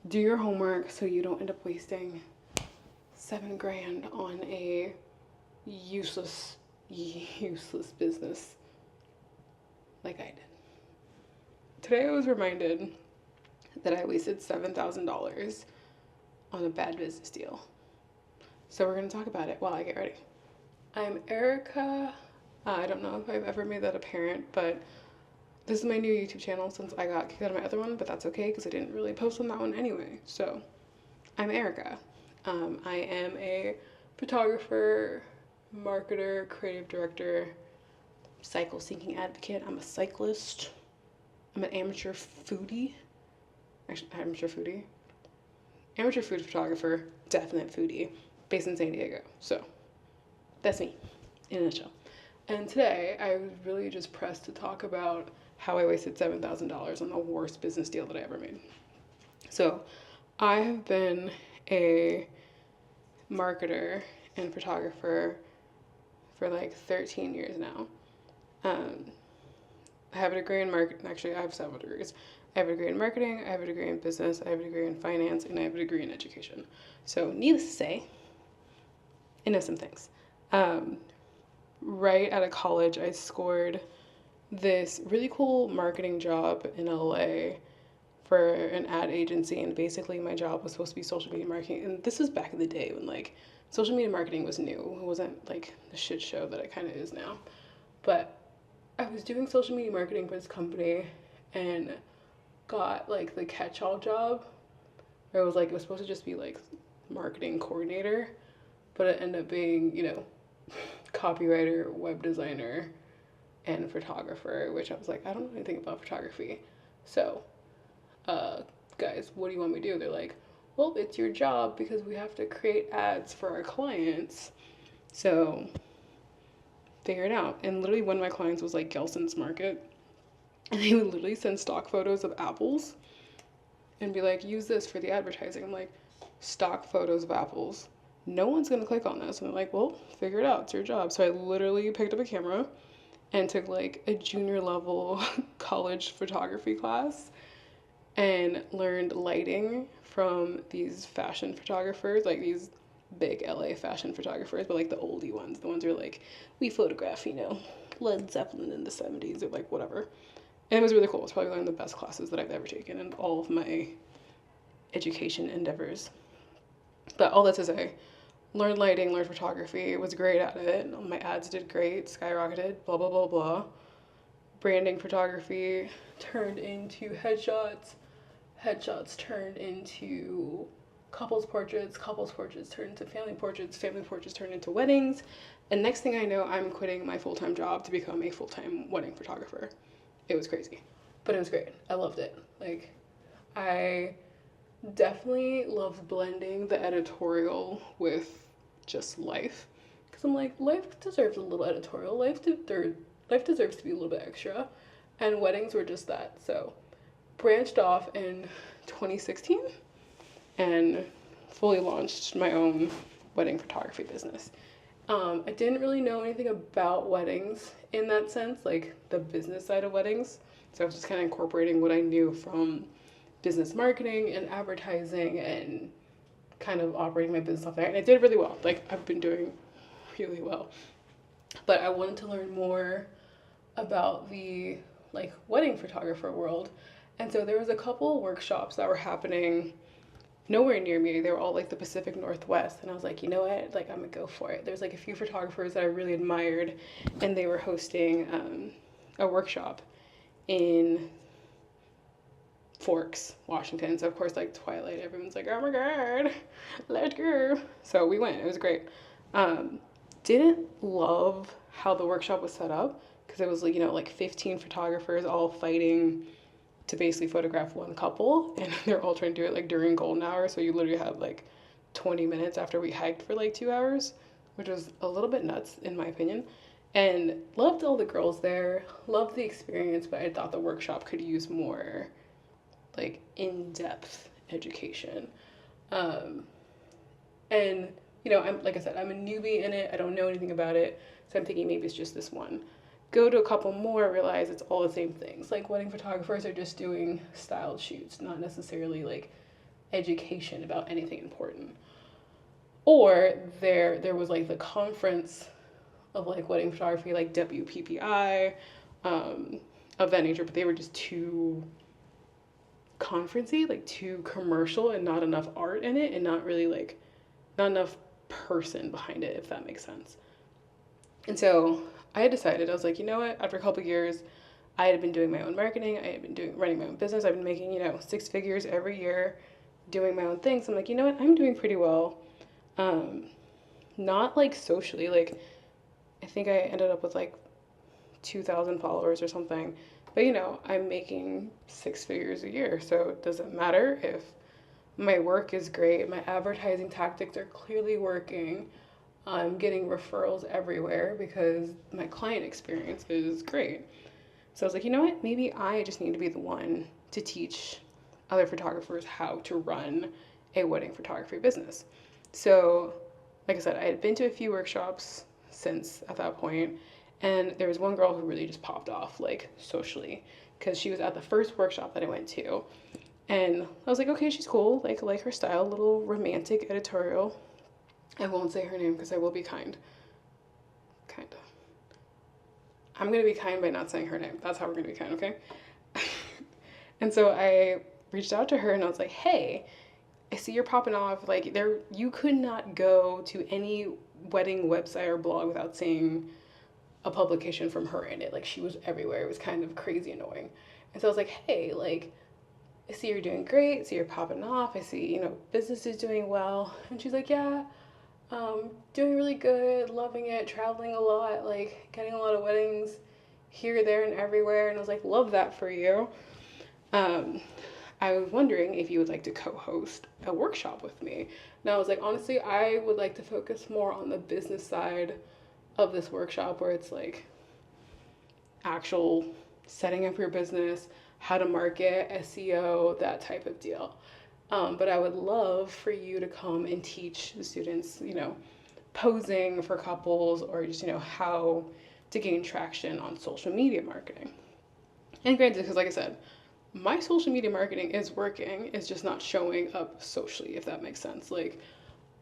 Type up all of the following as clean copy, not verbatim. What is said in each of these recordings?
do your homework so you don't end up wasting 7 grand on a useless business like I did. Today I was reminded that I wasted $7,000 on a bad business deal. So we're going to talk about it while I get ready. I'm Erica. I don't know if I've ever made that apparent, but this is my new YouTube channel since I got kicked out of my other one, but that's okay because I didn't really post on that one anyway. So I'm Erica. I am a photographer, marketer, creative director, cycle syncing advocate. I'm a cyclist. I'm an amateur foodie. Actually, amateur food photographer, definite foodie, based in San Diego. So that's me in a nutshell. And today I was really just pressed to talk about how I wasted $7,000 on the worst business deal that I ever made. So I have been a marketer and photographer for like 13 years now. I have a degree in marketing. Actually, I have several degrees. I have a degree in marketing, I have a degree in business, I have a degree in finance, and I have a degree in education. So needless to say, I know some things. Right out of college, I scored this really cool marketing job in LA for an ad agency, and basically my job was supposed to be social media marketing. And this was back in the day when like social media marketing was new. It wasn't like the shit show that it kind of is now. But I was doing social media marketing for this company and got like the catch-all job where it was supposed to just be like marketing coordinator, but it ended up being, copywriter, web designer, and photographer, which I was like, I don't know anything about photography. So, guys, what do you want me to do? They're like, well, it's your job because we have to create ads for our clients. So, figure it out. And literally one of my clients was like Gelson's Market. And they would literally send stock photos of apples and be like, use this for the advertising. I'm like, stock photos of apples. No one's going to click on this. And they're like, well, figure it out. It's your job. So I literally picked up a camera and took like a junior level college photography class and learned lighting from these fashion photographers, like these big LA fashion photographers, but like the oldie ones. The ones who are like, we photograph, Led Zeppelin in the 70s or like whatever. And it was really cool. It was probably one of the best classes that I've ever taken in all of my education endeavors. But all that to say, learned lighting, learned photography, was great at it. My ads did great, skyrocketed, blah, blah, blah, blah. Branding photography turned into headshots. Headshots turned into couples portraits turned into family portraits turned into weddings. And next thing I know, I'm quitting my full-time job to become a full-time wedding photographer. It was crazy, but it was great. I loved it. Like, I definitely loved blending the editorial with just life, because I'm like, life deserves a little editorial. Life deserves to be a little bit extra, and weddings were just that. So branched off in 2016 and fully launched my own wedding photography business. I didn't really know anything about weddings in that sense, like the business side of weddings. So I was just kind of incorporating what I knew from business marketing and advertising and kind of operating my business off there. And I did really well. Like, I've been doing really well. But I wanted to learn more about the like wedding photographer world. And so there was a couple workshops that were happening nowhere near me. They were all like the Pacific Northwest, and I was like, you know what, like I'm gonna go for it. There's like a few photographers that I really admired, and they were hosting a workshop in Forks, Washington. So of course, like Twilight, everyone's like, oh my god, let's go. So we went. It was great. Didn't love how the workshop was set up, because it was like, like 15 photographers all fighting to basically photograph one couple, and they're all trying to do it like during golden hour. So you literally have like 20 minutes after we hiked for like 2 hours, which was a little bit nuts in my opinion. And loved all the girls there, loved the experience, but I thought the workshop could use more like in-depth education. And I'm, like I said, I'm a newbie in it. I don't know anything about it, so I'm thinking maybe it's just this one. Go to a couple more, realize it's all the same things. Like, wedding photographers are just doing styled shoots, not necessarily like education about anything important. Or there was like the conference of like wedding photography, like WPPI, of that nature, but they were just too conferencey, like too commercial, and not enough art in it, and not really like, not enough person behind it, if that makes sense. And so I had decided, I was like, you know what, after a couple years, I had been doing my own marketing, I had been running my own business, I've been making, 6 figures every year, doing my own things. I'm like, you know what, I'm doing pretty well. Not like socially, like I think I ended up with like 2,000 followers or something. But I'm making 6 figures a year. So it doesn't matter if my work is great, my advertising tactics are clearly working. I'm getting referrals everywhere because my client experience is great. So I was like, you know what? Maybe I just need to be the one to teach other photographers how to run a wedding photography business. So, like I said, I had been to a few workshops since at that point, and there was one girl who really just popped off, like socially, because she was at the first workshop that I went to. And I was like, okay, she's cool, like her style, a little romantic editorial. I won't say her name because I will be kind. Kind of. I'm going to be kind by not saying her name. That's how we're going to be kind, okay? And so I reached out to her and I was like, hey, I see you're popping off. Like, you could not go to any wedding website or blog without seeing a publication from her in it. Like, she was everywhere. It was kind of crazy annoying. And so I was like, hey, like, I see you're doing great. I see you're popping off. I see, business is doing well. And she's like, yeah, doing really good, loving it, traveling a lot, like getting a lot of weddings here, there, and everywhere. And I was like, love that for you. I was wondering if you would like to co-host a workshop with me. And I was like, honestly, I would like to focus more on the business side of this workshop, where it's like actual setting up your business, how to market, SEO, that type of deal. But I would love for you to come and teach the students, posing for couples, or just, how to gain traction on social media marketing. And granted, because like I said, my social media marketing is working, it's just not showing up socially, if that makes sense. Like,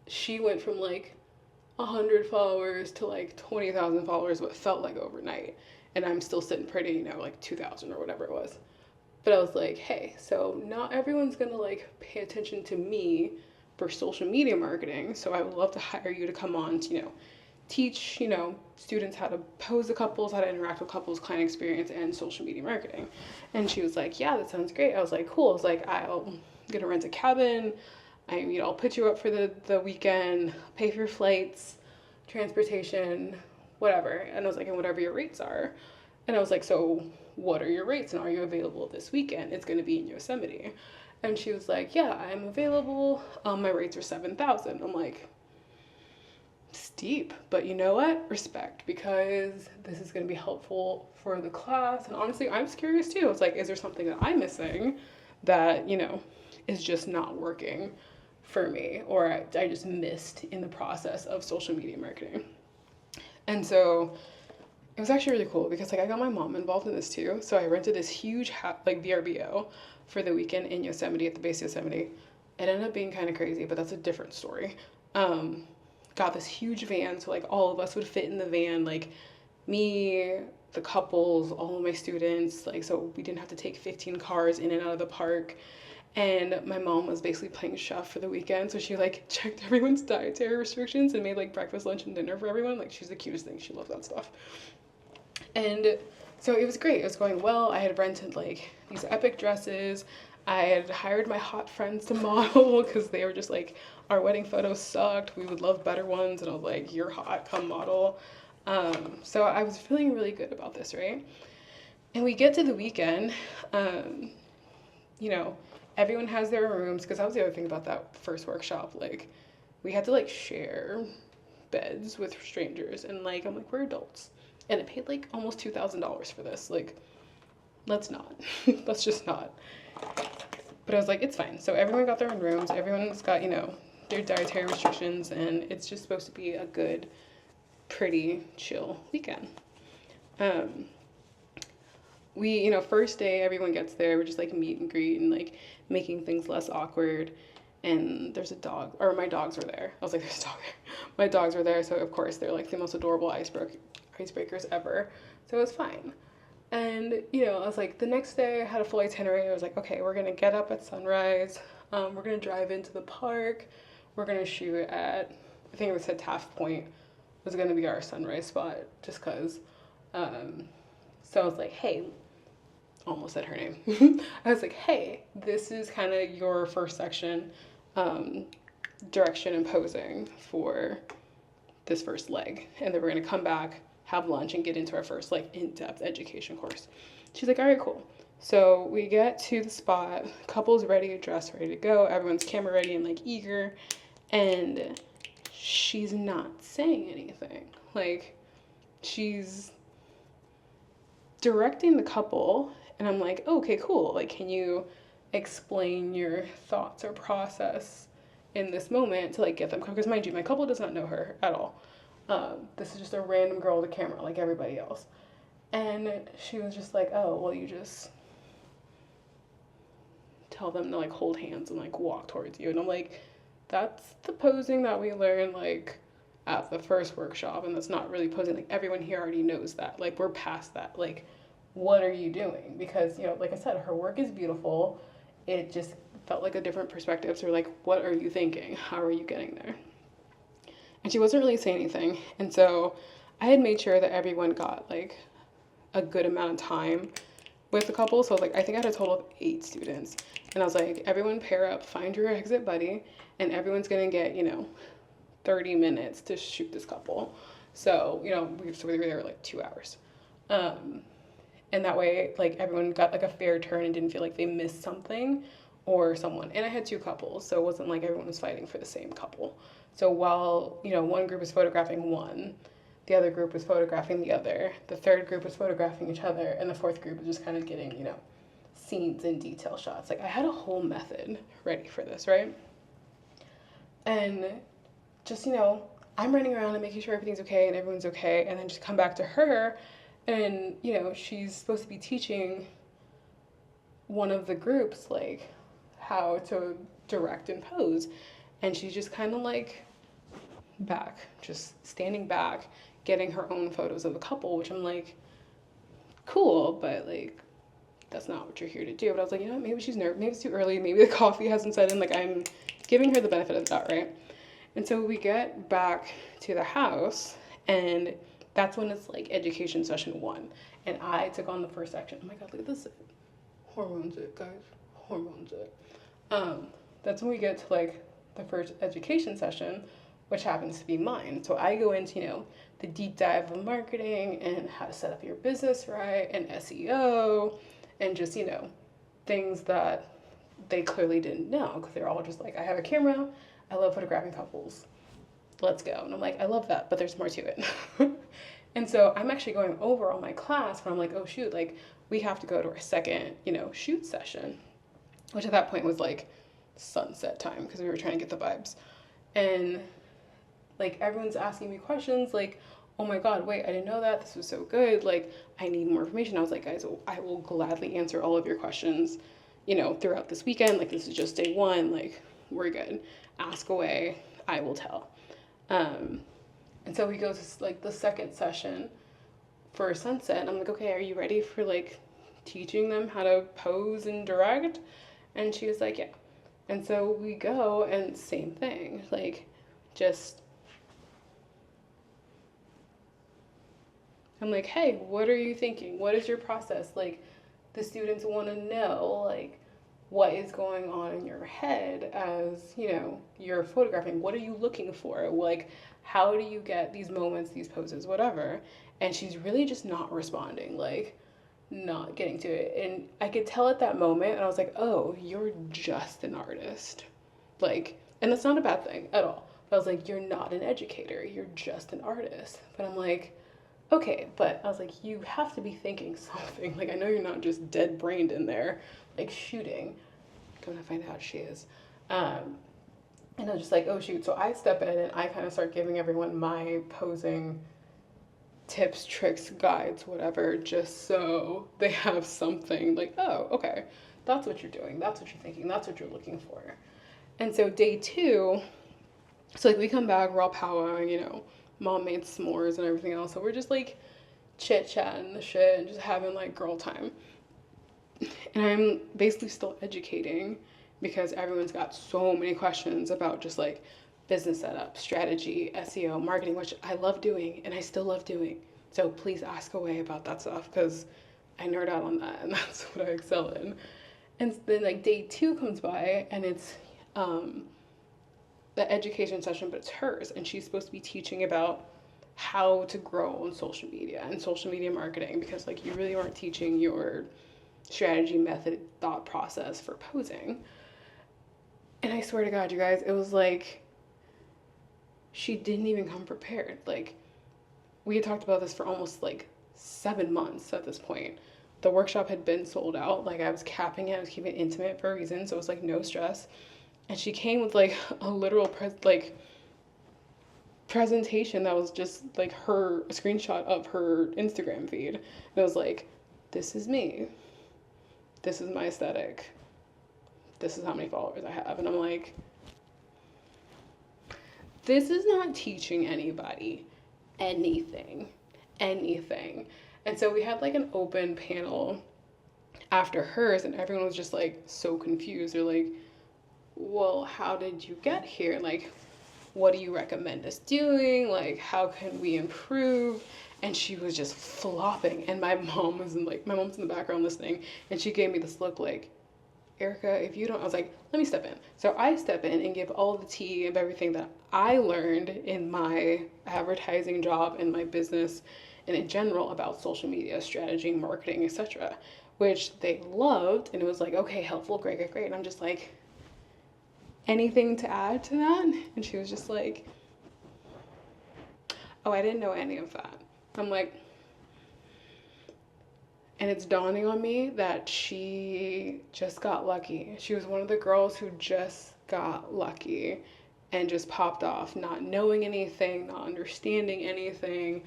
she went from like 100 followers to like 20,000 followers, what felt like overnight. And I'm still sitting pretty, like 2,000 or whatever it was. But I was like, hey, so not everyone's gonna like pay attention to me for social media marketing. So I would love to hire you to come on to, teach, students how to pose the couples, how to interact with couples, client experience, and social media marketing. And she was like, yeah, that sounds great. I was like, cool. I was like, I'm gonna rent a cabin. I'll put you up for the weekend, pay for your flights, transportation, whatever. And I was like, and whatever your rates are. And I was like, so what are your rates and are you available this weekend? It's going to be in Yosemite. And she was like, yeah, I'm available. My rates are 7,000. I'm like, steep, but you know what? Respect, because this is going to be helpful for the class. And honestly, I'm curious too. It's like, is there something that I'm missing that, is just not working for me, or I just missed in the process of social media marketing? And so it was actually really cool because like I got my mom involved in this too. So I rented this huge VRBO for the weekend in Yosemite, at the base of Yosemite. It ended up being kind of crazy, but that's a different story. Got this huge van, so like all of us would fit in the van, like me, the couples, all of my students, like, so we didn't have to take 15 cars in and out of the park. And my mom was basically playing chef for the weekend, so she like checked everyone's dietary restrictions and made like breakfast, lunch, and dinner for everyone. Like, she's the cutest thing. She loves that stuff. And so it was great. It was going well. I had rented like these epic dresses. I had hired my hot friends to model because they were just like, our wedding photos sucked. We would love better ones. And I was like, you're hot, come model. So I was feeling really good about this, right? And we get to the weekend, everyone has their rooms, because that was the other thing about that first workshop. Like, we had to like share beds with strangers, and like, I'm like, we're adults. And it paid like almost $2,000 for this. Like, let's not. Let's just not. But I was like, it's fine. So everyone got their own rooms. Everyone's got, their dietary restrictions. And it's just supposed to be a good, pretty, chill weekend. We, first day, everyone gets there. We're just like meet and greet and like making things less awkward. and there's a dog, or my dogs were there. I was like, there's a dog there. My dogs were there, so of course they're like the most adorable icebreakers ever. So it was fine. And, you know, I was like, the next day I had a full itinerary. I was like, okay, we're going to get up at sunrise. We're going to drive into the park. We're going to shoot at, I think it was at Taft Point was going to be our sunrise spot, just because. So I was like, hey, almost said her name. I was like, hey, this is kind of your first section, direction and posing for this first leg. And then we're going to come back, have lunch, and get into our first like in-depth education course. She's like, all right, cool. So we get to the spot, couple's ready, dressed, ready to go, everyone's camera ready and like eager, and she's not saying anything. Like, she's directing the couple, and I'm like, oh, okay, cool. Like, can you explain your thoughts or process in this moment to like get them, because mind you, my couple does not know her at all. This is just a random girl with a camera like everybody else. And she was just like, oh, well, you just tell them to like hold hands and like walk towards you. And I'm like, that's the posing that we learned like at the first workshop, and that's not really posing. Like, everyone here already knows that. Like, we're past that. Like, what are you doing? Because, you know, like I said, her work is beautiful. It just felt like a different perspective. So we're like, what are you thinking? How are you getting there? And she wasn't really saying anything. And so I had made sure that everyone got like a good amount of time with the couple. So like, I think I had a total of 8 students. And I was like, everyone pair up, find your exit buddy, and everyone's gonna get, you know, 30 minutes to shoot this couple. So, you know, we were there like 2 hours. And that way, like, everyone got like a fair turn and didn't feel like they missed something or someone. And I had 2 couples, so it wasn't like everyone was fighting for the same couple. So while, you know, one group was photographing one, the other group was photographing the other, the third group was photographing each other, and the fourth group was just kind of getting, you know, scenes and detail shots. Like, I had a whole method ready for this, right? And just, you know, I'm running around and making sure everything's okay and everyone's okay, and then just come back to her, and, you know, she's supposed to be teaching one of the groups, like, how to direct and pose, and she's just kind of, like, back, just standing back, getting her own photos of the couple, which I'm like, cool, but, like, that's not what you're here to do. But I was like, you know what, maybe she's nervous, maybe it's too early, maybe the coffee hasn't set in, like, I'm giving her the benefit of the doubt, right? And so we get back to the house, and that's when it's like education session 1. And I took on the first section. Oh my God, look at this. Hormones it, guys. Hormones it. That's when we get to like the first education session, which happens to be mine. So I go into, you know, the deep dive of marketing and how to set up your business right, and SEO, and just, you know, things that they clearly didn't know, because they're all just like, I have a camera, I love photographing couples, let's go. And I'm like, I love that, but there's more to it. And so I'm actually going over all my class when I'm like, oh shoot, like, we have to go to our second, you know, shoot session, which at that point was like sunset time, because we were trying to get the vibes. And like, everyone's asking me questions like, oh my God, wait, I didn't know that, this was so good, like, I need more information. I was like, guys, I will gladly answer all of your questions, you know, throughout this weekend. Like, this is just day 1, like, we're good, ask away, I will tell. And so we go to like the second session for sunset, and I'm like, okay, are you ready for like teaching them how to pose and direct? And she was like, yeah. And so we go, and same thing, like, just, I'm like, hey, what are you thinking? What is your process? Like, the students want to know, like, what is going on in your head as, you know, you're photographing. What are you looking for? Like, how do you get these moments, these poses, whatever? And she's really just not responding, like, not getting to it. And I could tell at that moment, and I was like, oh, you're just an artist. Like, and that's not a bad thing at all. But I was like, you're not an educator, you're just an artist. But I'm like, okay, but I was like, you have to be thinking something. Like, I know you're not just dead brained in there, like, shooting. Going to find out she is. And I was just like, oh shoot. So I step in and I kind of start giving everyone my posing tips, tricks, guides, whatever, just so they have something like, oh, okay, that's what you're doing, that's what you're thinking, that's what you're looking for. And so day 2, so like we come back, we're all powwowing, mom made s'mores and everything else. So we're just like chit chatting the shit and just having like girl time. And I'm basically still educating because everyone's got so many questions about just like business setup, strategy, SEO, marketing, which I love doing and I still love doing. So please ask away about that stuff because I nerd out on that and that's what I excel in. And then like day 2 comes by and it's the education session, but it's hers, and she's supposed to be teaching about how to grow on social media and social media marketing because like you really aren't teaching your strategy, method, thought process for posing. And I swear to God, you guys, it was like she didn't even come prepared. Like we had talked about this for almost like 7 months at this point. The workshop had been sold out. Like I was capping it, I was keeping it intimate for a reason, so it was like no stress. And she came with like a literal presentation that was just like a screenshot of her Instagram feed. And it was like, this is me. This is my aesthetic. This is how many followers I have. And I'm like, this is not teaching anybody anything. And so we had like an open panel after hers, and everyone was just like so confused. They're like, well, how did you get here? Like, what do you recommend us doing? Like, how can we improve? And she was just flopping. And my mom's in the background listening, and she gave me this look like, Erica, if you don't, I was like, let me step in. So I step in and give all the tea of everything that I learned in my advertising job and my business and in general about social media strategy, marketing, etc., which they loved. And it was like, okay, helpful, great. And I'm just like, anything to add to that? And she was just like, oh, I didn't know any of that. I'm like, and it's dawning on me that she just got lucky. She was one of the girls who just got lucky and just popped off, not knowing anything, not understanding anything,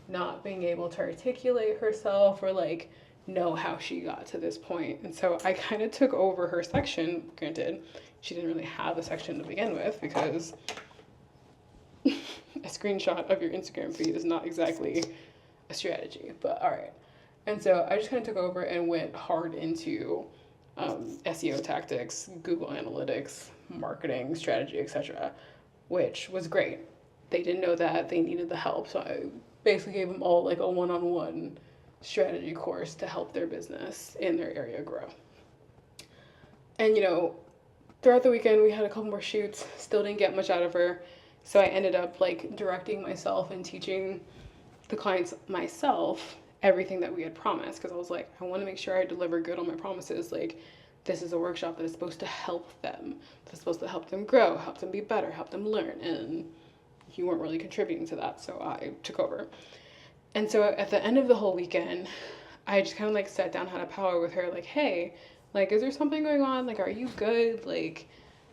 not being able to articulate herself or like know how she got to this point. And so I kind of took over her section. Granted, she didn't really have a section to begin with because a screenshot of your Instagram feed is not exactly a strategy, but all right. And so I just kind of took over and went hard into SEO tactics, Google Analytics, marketing, strategy, etc., which was great. They didn't know that. They needed the help. So I basically gave them all like a one-on-one strategy course to help their business in their area grow. And, throughout the weekend, we had a couple more shoots. Still didn't get much out of her. So I ended up like directing myself and teaching the clients myself everything that we had promised because I was like, I want to make sure I deliver good on my promises. Like, this is a workshop that is supposed to help them. That's supposed to help them grow, help them be better, help them learn. And you weren't really contributing to that, so I took over. And so at the end of the whole weekend, I just kind of like sat down, had a powwow with her, like, hey, like, is there something going on? Like, are you good? Like,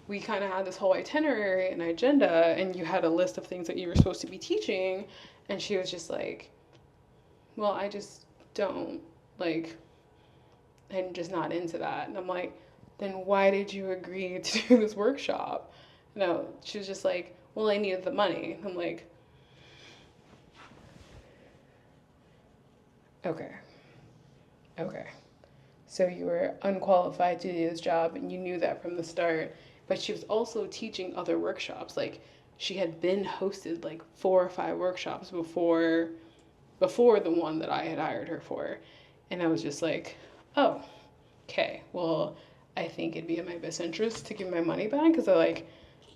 we kind of had this whole itinerary and agenda, and you had a list of things that you were supposed to be teaching. And she was just like, well, I just don't, like, I'm just not into that. And I'm like, then why did you agree to do this workshop? No, she was just like, well, I needed the money. I'm like, okay. So you were unqualified to do this job and you knew that from the start. But she was also teaching other workshops. Like, she had been hosted like 4 or 5 workshops before the one that I had hired her for. And I was just like, oh, okay, well, I think it'd be in my best interest to give my money back because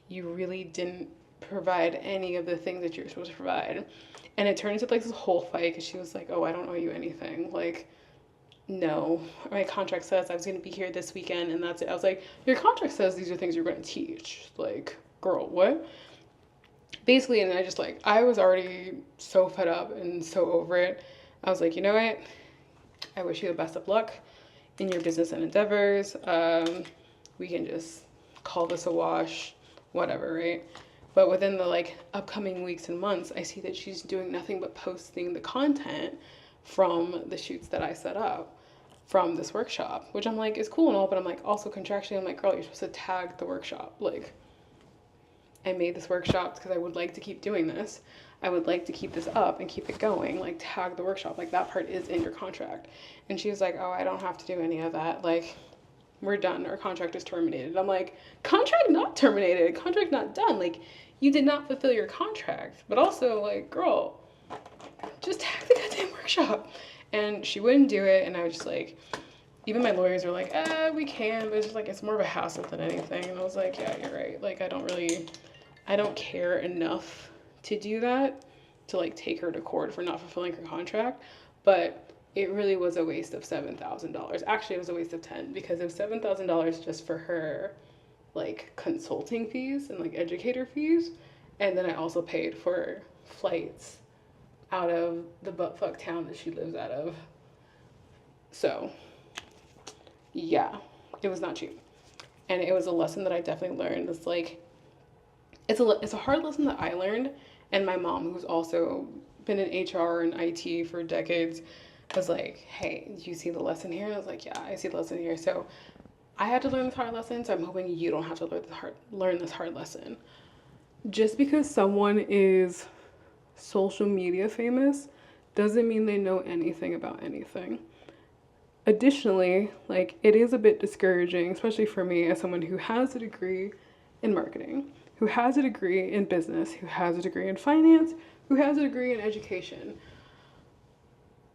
you really didn't provide any of the things that you were supposed to provide. And it turned into like this whole fight because she was like, oh, I don't owe you anything. Like, no, my contract says I was going to be here this weekend and that's it. I was like, your contract says these are things you're going to teach. Like, girl, what? Basically, and I was already so fed up and so over it. I was like, you know what? I wish you the best of luck in your business and endeavors. We can just call this a wash, whatever, right? But within the upcoming weeks and months, I see that she's doing nothing but posting the content from the shoots that I set up from this workshop, which I'm like, is cool and all, but I'm like, also contractually, I'm like, girl, you're supposed to tag the workshop. Like, I made this workshop because I would like to keep doing this. I would like to keep this up and keep it going. Like, tag the workshop. Like, that part is in your contract. And she was like, oh, I don't have to do any of that. Like, we're done. Our contract is terminated. I'm like, contract not terminated. Contract not done. Like, you did not fulfill your contract. But also, like, girl, just tag the goddamn workshop. And she wouldn't do it. And I was just like, even my lawyers were like, we can. But it's just like, it's more of a hassle than anything. And I was like, yeah, you're right. Like, I don't care enough to do that, to like take her to court for not fulfilling her contract. But it really was a waste of $7,000. Actually, it was a waste of 10, because it was $7,000 just for her like consulting fees and like educator fees. And then I also paid for flights out of the buttfuck town that she lives out of. So yeah, it was not cheap. And it was a lesson that I definitely learned. It's like, it's a hard lesson that I learned. And my mom, who's also been in HR and IT for decades, was like, hey, do you see the lesson here? And I was like, yeah, I see the lesson here. So I had to learn this hard lesson, so I'm hoping you don't have to learn this hard lesson. Just because someone is social media famous doesn't mean they know anything about anything. Additionally, like, it is a bit discouraging, especially for me as someone who has a degree in marketing, who has a degree in business, who has a degree in finance, who has a degree in education.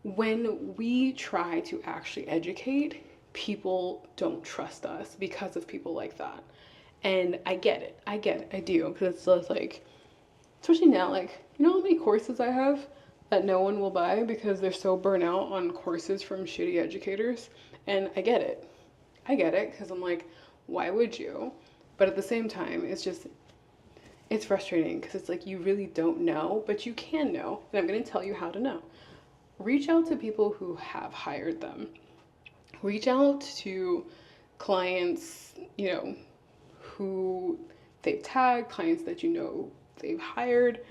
When we try to actually educate, people don't trust us because of people like that. And I get it, I do, because it's just like, especially now, like, you know how many courses I have that no one will buy because they're so burnt out on courses from shitty educators? And I get it, because I'm like, why would you? But at the same time, it's frustrating, because it's like, you really don't know, but you can know, and I'm going to tell you how to know. Reach out to people who have hired them. Reach out to clients, you know, who they've tagged, clients that you know they've hired,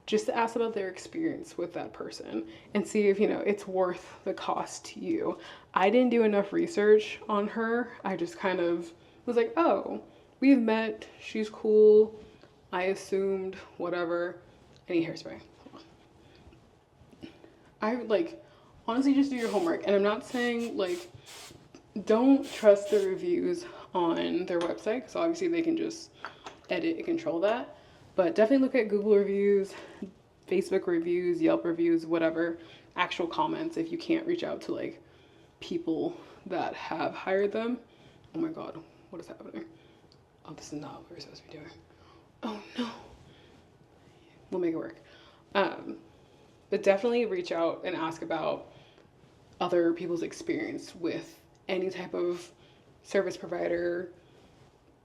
just to ask about their experience with that person and see if, you know, it's worth the cost to you. I didn't do enough research on her. I just kind of was like, oh, we've met, she's cool, I assumed, whatever. I need hairspray. I like, honestly, just do your homework. And I'm not saying like, don't trust the reviews on their website, because obviously they can just edit and control that. But definitely look at Google reviews, Facebook reviews, Yelp reviews, whatever, actual comments, if you can't reach out to like people that have hired them. Oh my God, what is happening? Oh, this is not what we're supposed to be doing. Oh no. We'll make it work. But definitely reach out and ask about other people's experience with any type of service provider,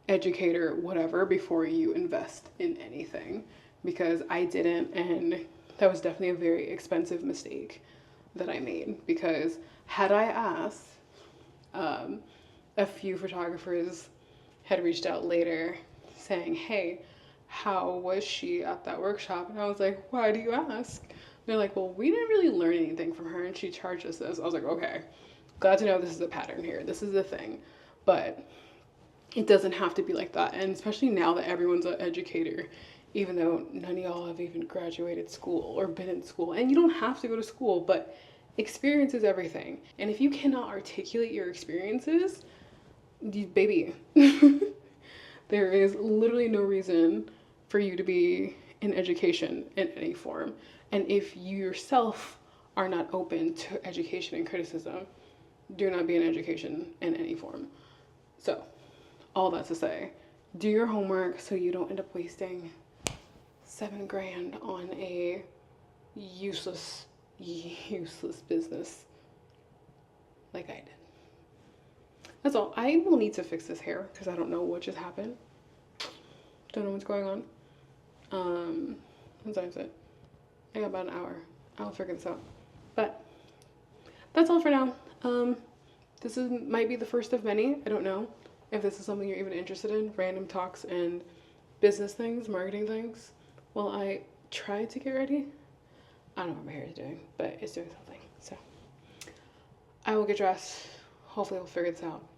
educator, whatever, before you invest in anything. Because I didn't, and that was definitely a very expensive mistake that I made. Because had I asked, a few photographers had reached out later saying, hey, how was she at that workshop? And I was like, why do you ask? They're like, well, we didn't really learn anything from her, and she charged us this. I was like, okay, glad to know this is a pattern here. This is the thing. But it doesn't have to be like that. And especially now that everyone's an educator, even though none of y'all have even graduated school or been in school. And you don't have to go to school, but experience is everything. And if you cannot articulate your experiences, baby, there is literally no reason for you to be in education in any form. And if you yourself are not open to education and criticism, do not be in education in any form. So, all that to say, do your homework so you don't end up wasting $7,000 on a useless business like I did. That's all. I will need to fix this hair because I don't know what just happened. Don't know what's going on. What time is it? I got about an hour. I'll figure this out. But that's all for now. This might be the first of many. I don't know if this is something you're even interested in. Random talks and business things, marketing things. Well, I tried to get ready. I don't know what my hair is doing, but it's doing something. So I will get dressed. hopefully we'll figure this out.